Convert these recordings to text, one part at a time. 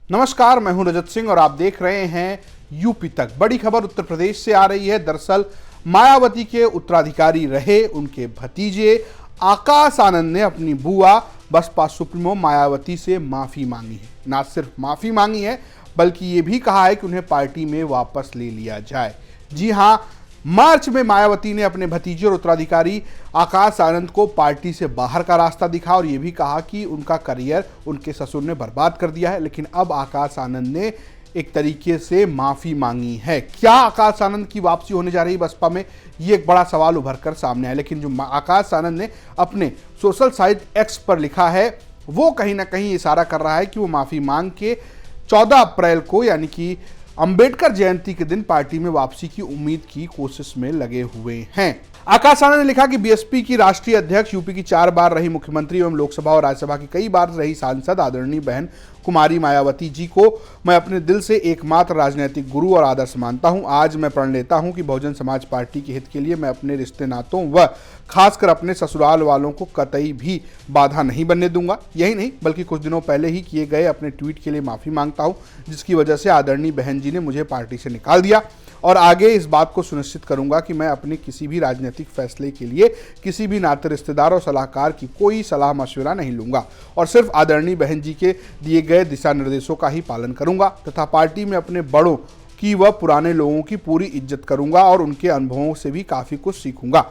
नमस्कार, मैं हूं रजत सिंह और आप देख रहे हैं यूपी तक। बड़ी खबर उत्तर प्रदेश से आ रही है। दरअसल मायावती के उत्तराधिकारी रहे उनके भतीजे आकाश आनंद ने अपनी बुआ बसपा सुप्रीमो मायावती से माफी मांगी है। ना सिर्फ माफी मांगी है बल्कि ये भी कहा है कि उन्हें पार्टी में वापस ले लिया जाए। जी हां, मार्च में मायावती ने अपने भतीजे और उत्तराधिकारी आकाश आनंद को पार्टी से बाहर का रास्ता दिखा और यह भी कहा कि उनका करियर उनके ससुर ने बर्बाद कर दिया है। लेकिन अब आकाश आनंद ने एक तरीके से माफी मांगी है। क्या आकाश आनंद की वापसी होने जा रही है बसपा में, ये एक बड़ा सवाल उभर कर सामने आया। लेकिन जो आकाश आनंद ने अपने सोशल साइट एक्स पर लिखा है वो कहीं ना कहीं इशारा कर रहा है कि वो माफी मांग के 14 अप्रैल को यानी कि अंबेडकर जयंती के दिन पार्टी में वापसी की उम्मीद की कोशिश में लगे हुए हैं। आकाश आनंद ने लिखा कि बीएसपी की राष्ट्रीय अध्यक्ष, यूपी की 4 बार रही मुख्यमंत्री एवं लोकसभा और राज्यसभा की कई बार रही सांसद आदरणीय बहन कुमारी मायावती जी को मैं अपने दिल से एकमात्र राजनीतिक गुरु और आदर्श मानता हूं। आज मैं प्रण लेता हूं कि बहुजन समाज पार्टी के हित के लिए मैं अपने रिश्ते नातों व खासकर अपने ससुराल वालों को कतई भी बाधा नहीं बनने दूंगा। यही नहीं बल्कि कुछ दिनों पहले ही किए गए अपने ट्वीट के लिए माफी मांगता हूं, जिसकी वजह से आदरणीय बहन जी ने मुझे पार्टी से निकाल दिया और आगे इस बात को सुनिश्चित करूंगा कि मैं अपने किसी भी राजनीतिक फैसले के लिए किसी भी नाते रिश्तेदार और सलाहकार की कोई सलाह मशविरा नहीं लूंगा और सिर्फ आदरणीय बहन जी के दिए गए दिशा निर्देशों का ही पालन करूंगा तथा पार्टी में अपने बड़ों की व पुराने लोगों की पूरी इज्जत करूंगा और उनके अनुभवों से भी काफी कुछ सीखूंगा।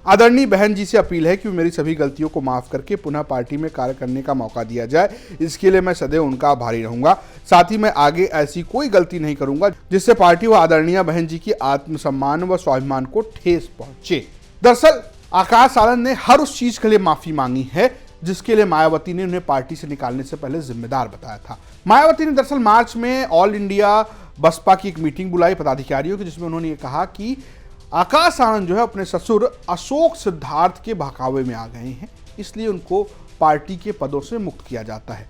आदरणीय बहन जी से अपील है कि मेरी सभी गलतियों को माफ करके पुनः पार्टी में कार्य करने का मौका दिया जाए। इसके लिए मैं सदैव उनका आभारी रहूंगा। साथ ही मैं आगे ऐसी कोई गलती नहीं करूंगा जिससे पार्टी व आदरणीय बहन जी की आत्मसम्मान व स्वाभिमान को ठेस पहुंचे। दरअसल आकाश आनंद ने हर उस चीज के लिए माफी मांगी है जिसके लिए मायावती ने उन्हें पार्टी से निकालने से पहले जिम्मेदार बताया था। मायावती ने दरअसल मार्च में ऑल इंडिया बसपा की एक मीटिंग बुलाई पदाधिकारियों की, जिसमें उन्होंने ये कहा कि आकाश आनंद जो है अपने ससुर अशोक सिद्धार्थ के बहकावे में आ गए हैं, इसलिए उनको पार्टी के पदों से मुक्त किया जाता है।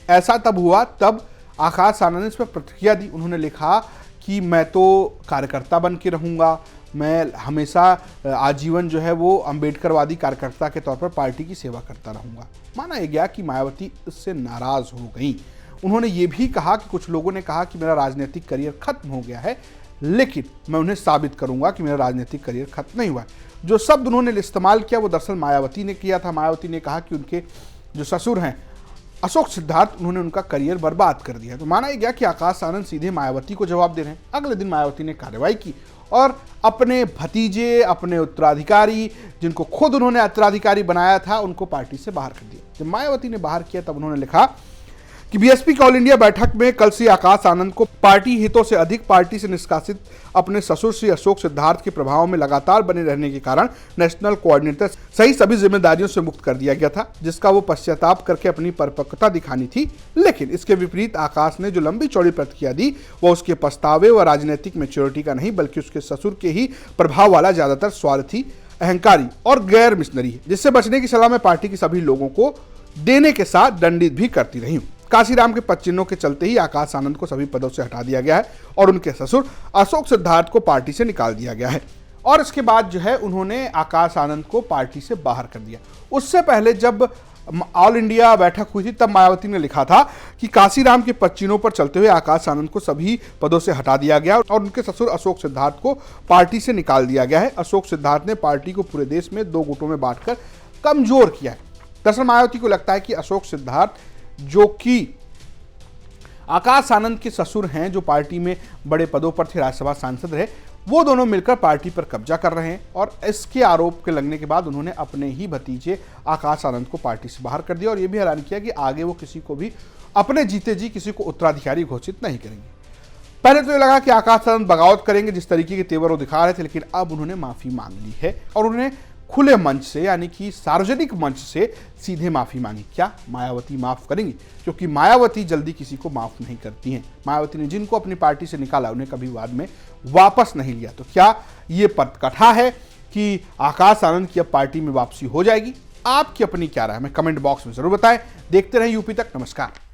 ऐसा तब हुआ तब आकाश आनंद ने इस पर प्रतिक्रिया दी। उन्होंने लिखा कि मैं तो कार्यकर्ता बन के रहूँगा, मैं हमेशा आजीवन जो है वो अंबेडकरवादी कार्यकर्ता के तौर पर पार्टी की सेवा करता रहूँगा। माना यह गया कि मायावती इससे नाराज हो गई। उन्होंने ये भी कहा कि कुछ लोगों ने कहा कि मेरा राजनीतिक करियर खत्म हो गया है, लेकिन मैं उन्हें साबित करूंगा कि मेरा राजनीतिक करियर खत्म नहीं हुआ है। जो शब्द उन्होंने इस्तेमाल किया वो दरअसल मायावती ने किया था। मायावती ने कहा कि उनके जो ससुर हैं अशोक सिद्धार्थ, उन्होंने उनका करियर बर्बाद कर दिया। तो माना यह गया कि आकाश आनंद सीधे मायावती को जवाब दे रहे हैं। अगले दिन मायावती ने कार्रवाई की और अपने भतीजे, अपने उत्तराधिकारी, जिनको खुद उन्होंने उत्तराधिकारी बनाया था, उनको पार्टी से बाहर कर दिया। जब मायावती ने बाहर किया तब उन्होंने लिखा कि बीएसपी की ऑल इंडिया बैठक में कल से आकाश आनंद को पार्टी हितों से अधिक पार्टी से निष्कासित अपने ससुर श्री अशोक सिद्धार्थ के प्रभाव में लगातार बने रहने के कारण नेशनल कोऑर्डिनेटर सही सभी जिम्मेदारियों से मुक्त कर दिया गया था, जिसका वो पश्चाताप करके अपनी परिपक्वता दिखानी थी। लेकिन इसके विपरीत आकाश ने जो लंबी चौड़ी प्रतिक्रिया दी वो उसके पछतावे व राजनीतिक मैच्योरिटी का नहीं बल्कि उसके ससुर के ही प्रभाव वाला ज्यादातर स्वार्थी, अहंकारी और गैर मिशनरी है, जिससे बचने की सलाह मैं पार्टी के सभी लोगों को देने के साथ दंडित भी करती रही हूँ। काशीराम के पदचिन्हों के चलते ही आकाश आनंद को सभी पदों से हटा दिया गया है और उनके ससुर अशोक सिद्धार्थ को पार्टी से निकाल दिया गया है। और इसके बाद जो है उन्होंने आकाश आनंद को पार्टी से बाहर कर दिया। उससे पहले जब ऑल इंडिया बैठक हुई थी तब मायावती ने लिखा था कि काशीराम के पदचिन्हों पर चलते हुए आकाश आनंद को सभी पदों से हटा दिया गया और उनके ससुर अशोक सिद्धार्थ को पार्टी से निकाल दिया गया है। अशोक सिद्धार्थ ने पार्टी को पूरे देश में 2 गुटों में बांटकर कमजोर किया है। दरअसल मायावती को लगता है कि अशोक सिद्धार्थ, जो कि आकाश आनंद के ससुर हैं, जो पार्टी में बड़े पदों पर थे, राज्यसभा सांसद रहे, वो दोनों मिलकर पार्टी पर कब्जा कर रहे हैं और इसके आरोप के लगने के बाद उन्होंने अपने ही भतीजे आकाश आनंद को पार्टी से बाहर कर दिया और ये भी ऐलान किया कि आगे वो किसी को भी अपने जीते जी किसी को उत्तराधिकारी घोषित नहीं करेंगे। पहले तो ये लगा कि आकाश आनंद बगावत करेंगे जिस तरीके के तेवर वो दिखा रहे थे, लेकिन अब उन्होंने माफी मांग ली है और उन्होंने खुले मंच से यानी कि सार्वजनिक मंच से सीधे माफी मांगी। क्या मायावती माफ करेंगी? क्योंकि मायावती जल्दी किसी को माफ नहीं करती हैं। मायावती ने जिनको अपनी पार्टी से निकाला उन्हें कभी बाद में वापस नहीं लिया। तो क्या ये पटकथा है कि आकाश आनंद की अब पार्टी में वापसी हो जाएगी? आपकी अपनी क्या राय है? हमें कमेंट बॉक्स में जरूर बताएं। देखते रहें यूपी तक। नमस्कार।